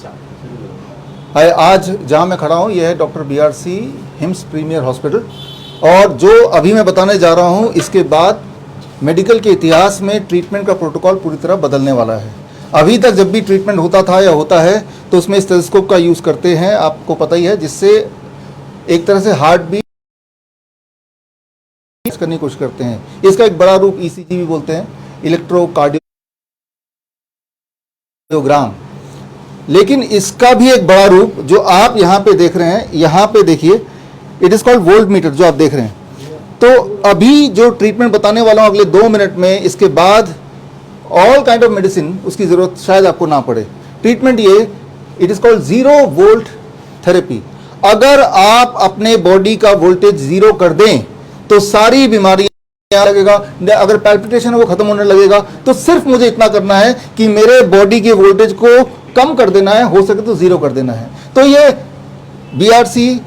हाय, आज जहां मैं खड़ा हूं यह है डॉक्टर BRC हिम्स प्रीमियर हॉस्पिटल, और जो अभी मैं बताने जा रहा हूं इसके बाद मेडिकल के इतिहास में ट्रीटमेंट का प्रोटोकॉल पूरी तरह बदलने वाला है। अभी तक जब भी ट्रीटमेंट होता था या होता है तो उसमें स्टेथोस्कोप का यूज़ करते हैं, आपको पता ही है, जिससे एक तरह से हार्ट बीट करने की कोशिश करते हैं। इसका एक बड़ा रूप ECG भी बोलते हैं, इलेक्ट्रोकार्डियोग्राम। लेकिन इसका भी एक बड़ा रूप जो आप यहाँ पे देख रहे हैं, यहाँ पे देखिए, it is called volt meter जो आप देख रहे हैं। तो अभी जो ट्रीटमेंट बताने वाला हूँ अगले 2 मिनट में, इसके बाद ऑल काइंड ऑफ मेडिसिन उसकी ज़रूरत शायद आपको ना पड़े। ट्रीटमेंट ये, it is called 0 volt therapy. अगर आप अपने बॉडी का वोल्टेज 0 कर दें तो सारी बीमारियां लगेगा। अगर पैल्पिटेशन है वो खत्म होने लगेगा। तो सिर्फ मुझे इतना करना है कि मेरे बॉडी के वोल्टेज को कम कर देना है, हो सके तो 0 कर देना है। तो ये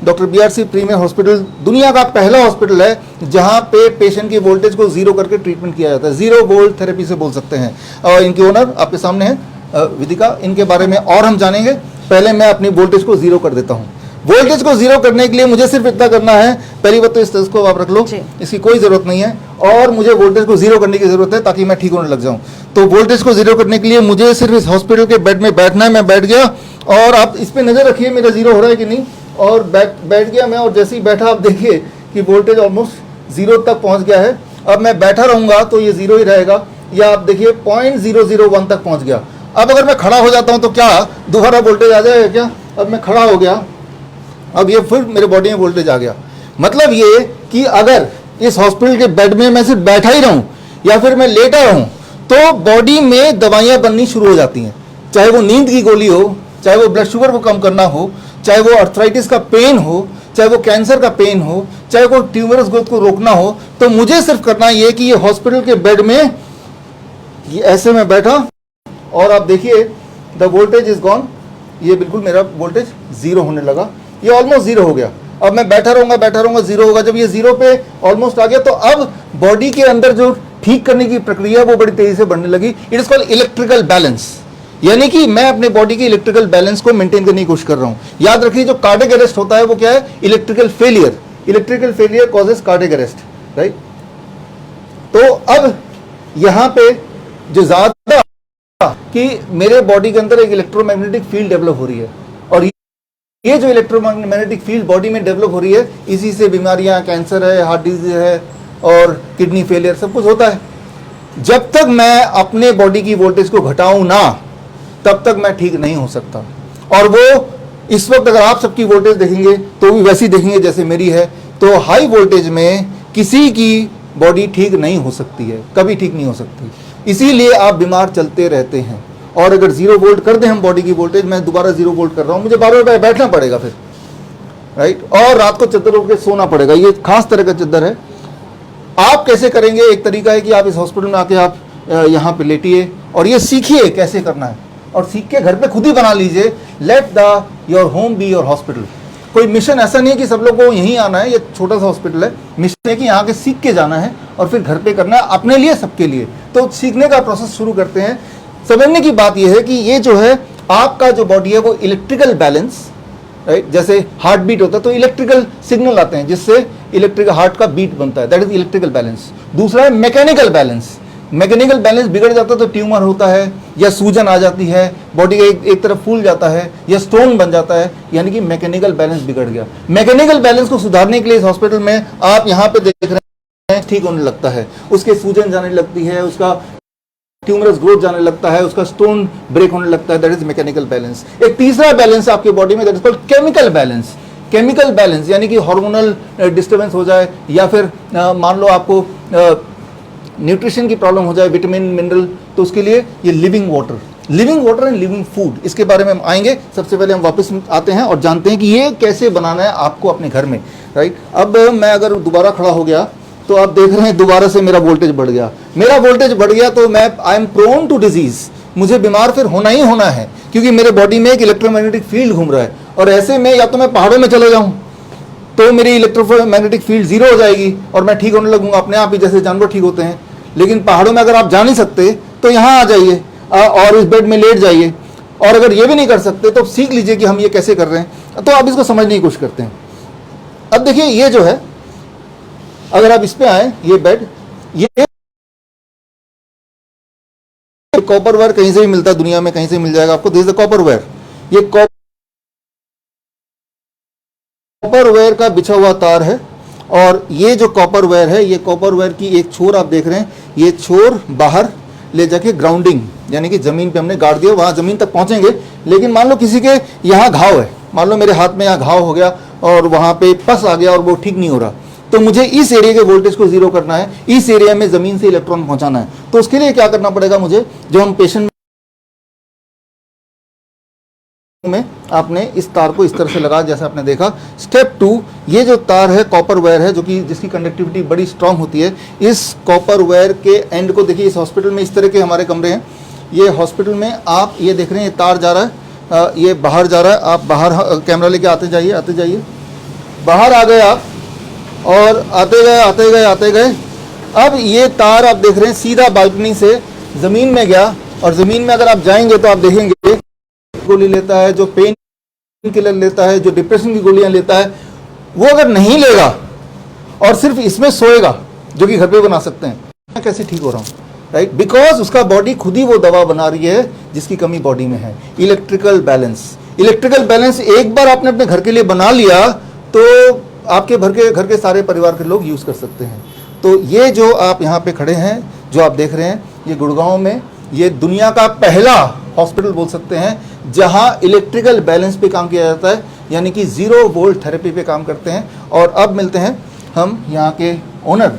डॉक्टर BRC प्रीमियर हॉस्पिटल दुनिया का पहला हॉस्पिटल है जहां पे पेशेंट की वोल्टेज को 0 करके ट्रीटमेंट किया जाता है। 0 वोल्ट थेरेपी से बोल सकते हैं। और इनके ओनर आपके सामने हैं, विदिका। इनके बारे में और हम जानेंगे। पहले मैं अपनी वोल्टेज को 0 कर देता हूं। वोल्टेज को 0 करने के लिए मुझे सिर्फ इतना करना है, पहली बात तो इस स्टेथोस्कोप को आप रख लो, इसकी कोई जरूरत नहीं है, और मुझे वोल्टेज को 0 करने की जरूरत है ताकि मैं ठीक होने लग जाऊं। तो वोल्टेज को 0 करने के लिए मुझे सिर्फ इस हॉस्पिटल के बेड में बैठना है। मैं बैठ गया और आप इस पे नजर रखिए मेरा 0 हो रहा है कि नहीं। और बैठ गया मैं, और जैसे ही बैठा आप देखिए कि वोल्टेज ऑलमोस्ट 0 तक पहुंच गया है। अब मैं बैठा रहूंगा तो ये 0 ही रहेगा, या आप देखिए 0.001 तक पहुंच गया। अब अगर मैं खड़ा हो जाता हूं तो क्या दोबारा वोल्टेज आ जाएगा क्या? अब मैं खड़ा हो गया, अब ये फिर मेरे बॉडी में वोल्टेज आ गया। मतलब ये कि अगर इस हॉस्पिटल के बेड में मैं सिर्फ बैठा ही रहूं या फिर मैं लेटा रहूं तो बॉडी में दवाइयां बननी शुरू हो जाती हैं। चाहे वो नींद की गोली हो, चाहे वो ब्लड शुगर को कम करना हो, चाहे वो अर्थराइटिस का पेन हो, चाहे वो कैंसर का पेन हो, चाहे वो ट्यूमरस ग्रोथ को रोकना हो। तो मुझे सिर्फ करना ये कि ये हॉस्पिटल के बेड में ये ऐसे मैं बैठा और आप देखिए द वोल्टेज इज गॉन। ये बिल्कुल मेरा वोल्टेज 0 होने लगा, ये ऑलमोस्ट 0 हो गया। अब मैं बैठा रहूंगा 0 होगा। जब ये 0 पे ऑलमोस्ट आ गया तो अब बॉडी के अंदर जो ठीक करने की प्रक्रिया वो बड़ी तेजी से बढ़ने लगी। It is called electrical balance, यानी कि मैं अपने बॉडी के इलेक्ट्रिकल बैलेंस को मेंटेन करने की कोशिश कर रहा हूं। याद रखिए जो कार्डियक अरेस्ट होता है वो क्या है? Electrical failure. Electrical failure causes cardiac arrest, right. तो अब यहां पे जो ज्यादा कि मेरे बॉडी के अंदर एक इलेक्ट्रोमैग्नेटिक फील्ड डेवलप हो रही है, और ये जो इलेक्ट्रोमैग्नेटिक फील्ड बॉडी में डेवलप हो रही है, इसी से बीमारियां, कैंसर है, हार्ट डिजीज है और किडनी फेलियर सब कुछ होता है। जब तक मैं अपने बॉडी की वोल्टेज को घटाऊं ना, तब तक मैं ठीक नहीं हो सकता। और वो इस वक्त अगर आप सबकी वोल्टेज देखेंगे तो भी वैसी देखेंगे जैसे मेरी है। तो हाई वोल्टेज में किसी की बॉडी ठीक नहीं हो सकती है, कभी ठीक नहीं हो सकती। इसीलिए आप बीमार चलते रहते हैं। और अगर 0 वोल्ट कर दें हम बॉडी की वोल्टेज, मैं दोबारा 0 वोल्ट कर रहा हूं, मुझे बार-बार बैठना पड़ेगा फिर, राइट। और रात को चद्दर ओढ़ के सोना पड़ेगा। ये खास तरह का चद्दर है। आप कैसे करेंगे? एक तरीका है कि आप इस हॉस्पिटल में आके आप यहाँ पे लेटिए और ये सीखिए कैसे करना है, और सीख के घर पे खुद ही बना लीजिए। Let the your home be your hospital. कोई मिशन ऐसा नहीं है कि सब लोग को यहीं आना है। ये छोटा सा हॉस्पिटल है। मिशन है कि यहाँ के सीख के जाना है और फिर घर पे करना है, अपने लिए, सबके लिए। तो सीखने का प्रोसेस शुरू करते हैं। समझने की बात यह है कि ये जो है आपका जो बॉडी है वो इलेक्ट्रिकल बैलेंस, राइट। जैसे हार्ट बीट होता है तो इलेक्ट्रिकल सिग्नल आते हैं जिससे इलेक्ट्रिकल हार्ट का बीट बनता है, दैट इज इलेक्ट्रिकल बैलेंस। दूसरा है मैकेनिकल बैलेंस। मैकेनिकल बैलेंस बिगड़ जाता है तो ट्यूमर होता है, या सूजन आ जाती है, बॉडी का एक तरफ फूल जाता है, या स्टोन बन जाता है, यानी कि मैकेनिकल बैलेंस बिगड़ गया। मैकेनिकल बैलेंस को सुधारने के लिए इस हॉस्पिटल में आप यहाँ पे देख रहे हैं ठीक होने लगता है, उसके सूजन जाने लगती है, उसका ट्यूमरस ग्रोथ जाने लगता है, उसका स्टोन ब्रेक होने लगता है, दैट इज मैकेनिकल बैलेंस। एक तीसरा बैलेंस आपके बॉडी में, that is called chemical balance. Chemical balance यानी कि हार्मोनल डिस्टर्बेंस हो जाए, या फिर मान लो आपको न्यूट्रिशन की प्रॉब्लम हो जाए, विटामिन मिनरल, तो उसके लिए ये living water and living food, इसके बारे में हम आएंगे। सबसे पहले हम वापस आते हैं और जानते हैं कि ये कैसे बनाना है आपको अपने घर में, राइट। अब मैं अगर दोबारा खड़ा हो गया तो आप देख रहे हैं दोबारा से मेरा वोल्टेज बढ़ गया। मेरा वोल्टेज बढ़ गया तो मैं I am prone to disease, मुझे बीमार फिर होना ही होना है, क्योंकि मेरे बॉडी में एक इलेक्ट्रोमैग्नेटिक फील्ड घूम रहा है। और ऐसे में या तो मैं पहाड़ों में चले जाऊं तो मेरी इलेक्ट्रोमैग्नेटिक फील्ड 0 हो जाएगी और मैं ठीक होने लगूंगा अपने आप ही, जैसे जानवर ठीक होते हैं। लेकिन पहाड़ों में अगर आप जा नहीं सकते तो यहाँ आ जाइए और इस बेड में लेट जाइए। और अगर ये भी नहीं कर सकते तो सीख लीजिए कि हम ये कैसे कर रहे हैं। तो आप इसको समझने की कोशिश करते हैं। अब देखिए ये जो है, अगर आप इस पे आए, ये बेड, ये कॉपर वायर कहीं से भी मिलता है दुनिया में, कहीं से मिल जाएगा आपको। This is the copper wire. ये कॉपर वायर का बिछा हुआ तार है, और ये जो कॉपर वायर है, ये कॉपर वायर की एक छोर आप देख रहे हैं, ये छोर बाहर ले जाके ग्राउंडिंग, यानी कि जमीन पे हमने गाड़ दिया, वहां जमीन तक पहुंचेंगे। लेकिन मान लो किसी के यहाँ घाव है, मान लो मेरे हाथ में यहाँ घाव हो गया और वहां पे पस आ गया और वो ठीक नहीं हो रहा, तो मुझे इस एरिया के वोल्टेज को जीरो करना है, इस एरिया में जमीन से इलेक्ट्रॉन पहुंचाना है। तो उसके लिए क्या करना पड़ेगा मुझे, जो हम पेशेंट में आपने इस तार को इस तरह से लगा, जैसे आपने देखा। स्टेप 2, ये जो तार है कॉपर वायर है, जो कि जिसकी कंडक्टिविटी बड़ी स्ट्रांग होती है, इस कॉपर वायर के एंड को देखिए। इस हॉस्पिटल में इस तरह के हमारे कमरे हैं। ये हॉस्पिटल में आप ये देख रहे हैं, ये तार जा रहा है, ये बाहर जा रहा है। आप बाहर कैमरा लेके आते जाइए, आते जाइए, बाहर आ गए आप, और आते गए आते गए आते गए। अब ये तार आप देख रहे हैं सीधा बालकनी से ज़मीन में गया, और ज़मीन में अगर आप जाएंगे तो आप देखेंगे गोली लेता है, जो पेन किलर लेता है, जो डिप्रेशन की गोलियां लेता है, वो अगर नहीं लेगा और सिर्फ इसमें सोएगा, जो कि घर पे बना सकते हैं, मैं कैसे ठीक हो रहा हूँ, राइट? बिकॉज उसका बॉडी खुद ही वो दवा बना रही है जिसकी कमी बॉडी में है। इलेक्ट्रिकल बैलेंस, इलेक्ट्रिकल बैलेंस एक बार आपने अपने घर के लिए बना लिया तो आपके घर के सारे परिवार के लोग यूज कर सकते हैं। तो ये जो आप यहाँ पे खड़े हैं, जो आप देख रहे हैं, ये गुड़गांव में ये दुनिया का पहला हॉस्पिटल बोल सकते हैं जहां इलेक्ट्रिकल बैलेंस पे काम किया जाता है, यानी कि 0 वोल्ट थेरेपी पे काम करते हैं। और अब मिलते हैं हम यहाँ के ओनर।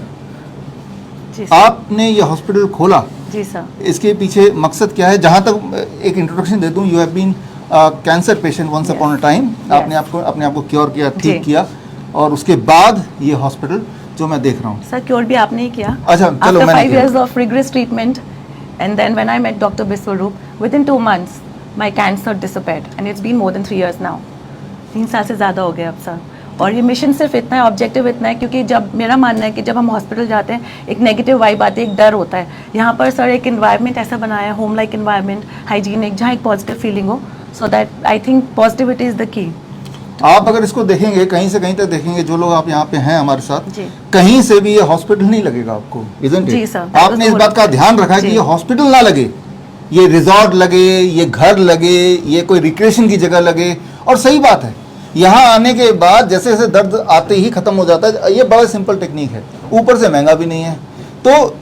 आपने ये हॉस्पिटल खोला, जी सर, इसके पीछे मकसद क्या है? जहां तक एक इंट्रोडक्शन दे दूं, you have been cancer patient once upon a time. आपने अपने आप को क्योर किया, ठीक किया, और उसके बाद ये हॉस्पिटल जो मैं देख रहा हूँ। सर क्योर भी आपने ही किया। अच्छा चलो, मैंने 5 years of rigorous treatment and then when I met Dr. Biswaroop, within 2 months my cancer disappeared and it's been more than 3 years now. 3 साल से ज़्यादा हो गए अब सर। और ये मिशन सिर्फ इतना है, ऑब्जेक्टिव इतना है, क्योंकि जब मेरा मानना है कि जब हम हॉस्पिटल जाते हैं एक नेगेटिव वाइब आती है, एक डर होता है। यहाँ पर सर एक इन्वायरमेंट ऐसा बनाया है, होम लाइक इन्वायरमेंट, हाइजीनिक, जहाँ एक पॉजिटिव फीलिंग हो। So that I think positivity is the key. आप अगर इसको देखेंगे, कहीं से कहीं तक देखेंगे, जो लोग आप यहाँ पे हैं हमारे साथ, कहीं से भी ये हॉस्पिटल नहीं लगेगा आपको, isn't it? जी सर, आपने इस बात का ध्यान रखा है कि ये हॉस्पिटल ना लगे, ये रिजॉर्ट लगे, ये घर लगे, ये कोई रिक्रिएशन की जगह लगे। और सही बात है, यहाँ आने के बाद जैसे जैसे दर्द आते ही खत्म हो जाता है। ये बड़ा सिंपल टेक्निक है, ऊपर से महंगा भी नहीं है। तो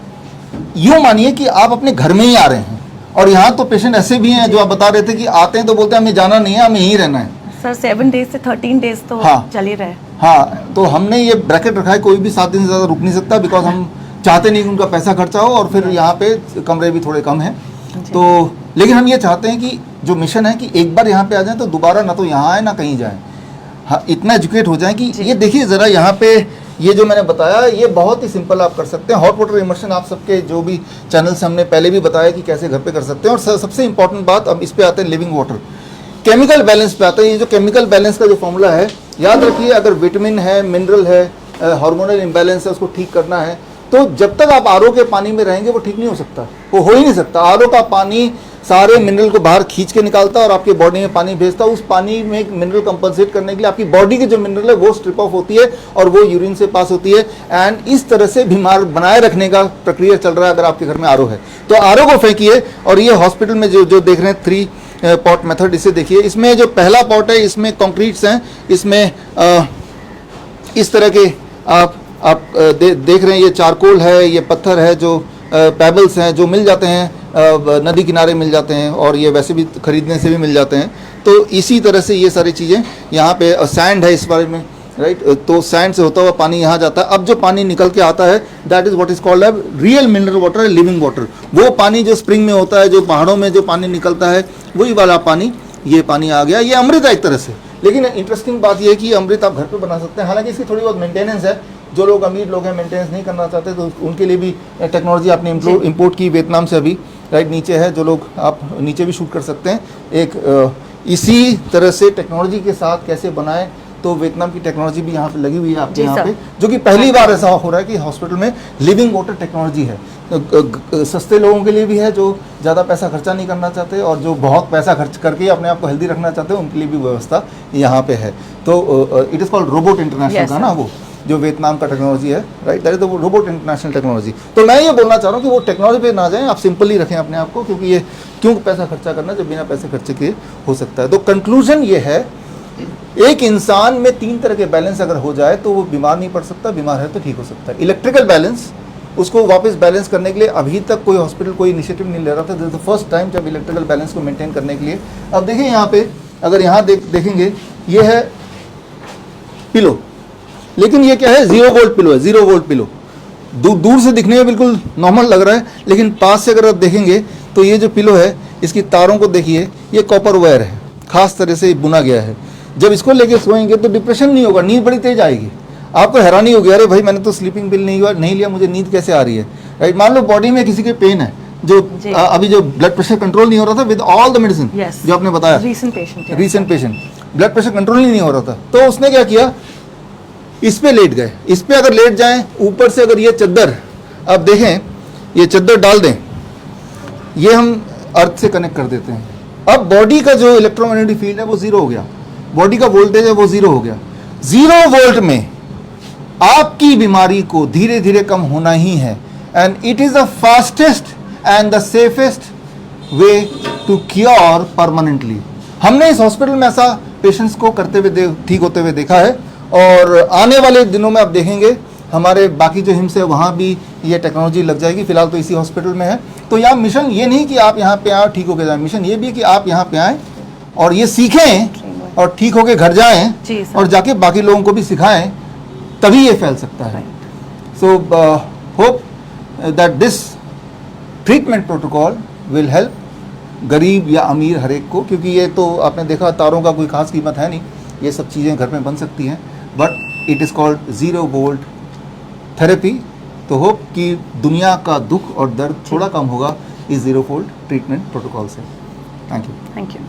यूँ मानिए कि आप अपने घर में ही आ रहे हैं। और यहाँ तो पेशेंट ऐसे भी हैं जो आप बता रहे थे कि आते हैं तो बोलते हैं हमें जाना नहीं है, हमें यहीं रहना है। सर 7 days से 13 days तो चल ही रहे। हाँ, तो हमने ये ब्रैकेट रखा है, कोई भी 7 दिन से ज़्यादा रुक नहीं सकता, बिकॉज हम चाहते नहीं कि उनका पैसा खर्चा हो, और फिर यहाँ पे कमरे भी थोड़े कम हैं। तो लेकिन हम ये चाहते हैं कि जो मिशन है कि एक बार यहाँ पे आ जाए तो दोबारा ना तो यहाँ आए ना कहीं जाए। हाँ, इतना एजुकेट हो जाए कि ये देखिए ज़रा यहाँ पे ये जो मैंने बताया, ये बहुत ही सिंपल आप कर सकते हैं। हॉट वाटर इमर्शन आप सबके जो भी चैनल से हमने पहले भी बताया कि कैसे घर पे कर सकते हैं। और सबसे इंपॉर्टेंट बात, अब इस पे आते हैं लिविंग वाटर, केमिकल बैलेंस पे आता है। ये जो केमिकल बैलेंस का जो फॉर्मूला है, याद रखिए, अगर विटामिन है, मिनरल है, हार्मोनल इम्बैलेंस है, उसको ठीक करना है, तो जब तक आप आरओ के पानी में रहेंगे वो ठीक नहीं हो सकता, वो हो ही नहीं सकता। आरओ का पानी सारे मिनरल को बाहर खींच के निकालता है और आपके बॉडी में पानी भेजता है। उस पानी में एक मिनरल कंपनसेट करने के लिए आपकी बॉडी की जो मिनरल है वो स्ट्रिप ऑफ होती है और वो यूरिन से पास होती है। एंड इस तरह से बीमार बनाए रखने का प्रक्रिया चल रहा है अगर आपके घर में आरओ है तो। आरओ को फेंकिए। और ये हॉस्पिटल में जो देख रहे हैं 3 पॉट मेथड, इसे देखिए। इसमें जो पहला पॉट है, इसमें कंक्रीट्स हैं, इसमें इस तरह के आप देख रहे हैं, ये चारकोल है, ये पत्थर है, जो पेबल्स हैं जो मिल जाते हैं, नदी किनारे मिल जाते हैं, और ये वैसे भी खरीदने से भी मिल जाते हैं। तो इसी तरह से ये सारी चीज़ें यहाँ पे, सैंड है इस बारे में, राइट? तो सैंड से होता हुआ पानी यहाँ जाता है। अब जो पानी निकल के आता है, that is what is called as real mineral water, living water. वो पानी जो स्प्रिंग में होता है, जो पहाड़ों में जो पानी निकलता है, वही वाला पानी, ये पानी आ गया। ये अमृत है एक तरह से। लेकिन इंटरेस्टिंग बात यह है कि अमृत आप घर पे बना सकते हैं। हालांकि इसकी थोड़ी बहुत मेंटेनेंस है। जो लोग अमीर लोग हैं, मेंटेनेंस नहीं करना चाहते, तो उनके लिए भी टेक्नोलॉजी आपने इंपोर्ट की वियतनाम से अभी, राइट? नीचे है, जो लोग आप नीचे भी शूट कर सकते हैं। एक इसी तरह से टेक्नोलॉजी के साथ कैसे बनाएं, तो वियतनाम की टेक्नोलॉजी भी यहाँ पे लगी हुई है आपके यहाँ पे, जो कि पहली बार ऐसा हो रहा है कि हॉस्पिटल में लिविंग वाटर टेक्नोलॉजी है। सस्ते लोगों के लिए भी है जो ज़्यादा पैसा खर्चा नहीं करना चाहते, और जो बहुत पैसा खर्च करके अपने आप को हेल्दी रखना चाहते हैं उनके लिए भी व्यवस्था यहाँ पे है। तो it is called robot international Yes, का ना, वो जो वियतनाम का टेक्नोलॉजी है, right, that is the robot international technology. तो मैं ये बोलना चाह रहा हूँ कि वो टेक्नोलॉजी पे ना जाएं, आप सिंपल ही रखें अपने आप को, क्योंकि ये क्यों पैसा खर्चा करना जब बिना पैसे खर्चे किए हो सकता है। तो कंक्लूजन ये है, एक इंसान में 3 तरह के बैलेंस अगर हो जाए तो वो बीमार नहीं पड़ सकता, बीमार है तो ठीक हो सकता है। इलेक्ट्रिकल बैलेंस, उसको वापस बैलेंस करने के लिए अभी तक कोई हॉस्पिटल कोई इनिशिएटिव नहीं ले रहा था। This is the first time जब इलेक्ट्रिकल बैलेंस को मेंटेन करने के लिए। अब देखिए यहाँ पे, अगर यहाँ देखेंगे, ये है पिलो, लेकिन ये क्या है, 0 वोल्ट पिलो है, 0 वोल्ट पिलो। दूर से दिखने में बिल्कुल नॉर्मल लग रहा है, लेकिन पास से अगर आप देखेंगे तो ये जो पिलो है, इसकी तारों को देखिए, ये कॉपर वायर है, खास तरह से बुना गया है। जब इसको लेके सोएंगे तो डिप्रेशन नहीं होगा, नींद बड़ी तेज आएगी। आपको हैरानी होगी, अरे भाई मैंने तो स्लीपिंग पिल नहीं लिया, मुझे नींद कैसे आ रही है, राइट। मान लो बॉडी में किसी के पेन है, जो अभी जो ब्लड प्रेशर कंट्रोल नहीं हो रहा था विद ऑल द मेडिसिन, जो आपने बताया, recent patient blood pressure control ही नहीं हो रहा था, तो उसने क्या किया, इस पे लेट गए। इस पे अगर लेट जाएं, ऊपर से अगर ये चद्दर, अब देखें, ये चद्दर डाल दें, ये हम अर्थ से कनेक्ट कर देते हैं। अब बॉडी का जो इलेक्ट्रोमैग्नेटिक फील्ड है वो 0 हो गया, बॉडी का वोल्टेज है वो 0 हो गया। 0 वोल्ट में आपकी बीमारी को धीरे धीरे कम होना ही है, and it is the fastest and the safest way to cure permanently. हमने इस हॉस्पिटल में ऐसा पेशेंट्स को करते हुए ठीक होते हुए देखा है, और आने वाले दिनों में आप देखेंगे हमारे बाकी जो हिम्स है वहाँ भी ये टेक्नोलॉजी लग जाएगी। फिलहाल तो इसी हॉस्पिटल में है। तो यहाँ मिशन ये नहीं कि आप यहाँ पे आए ठीक होके जाएं, मिशन ये भी है कि आप यहाँ पे आएँ और ये सीखें और ठीक होके घर जाएं और जाके बाकी लोगों को भी सिखाएं, तभी ये फैल सकता है। So hope that this treatment protocol will help गरीब या अमीर हर एक को, क्योंकि ये तो आपने देखा तारों का कोई खास कीमत है नहीं, ये सब चीज़ें घर में बन सकती हैं, but it is called 0 volt therapy. तो होप कि दुनिया का दुख और दर्द थोड़ा कम होगा इस 0 वोल्ट ट्रीटमेंट प्रोटोकॉल से। Thank you.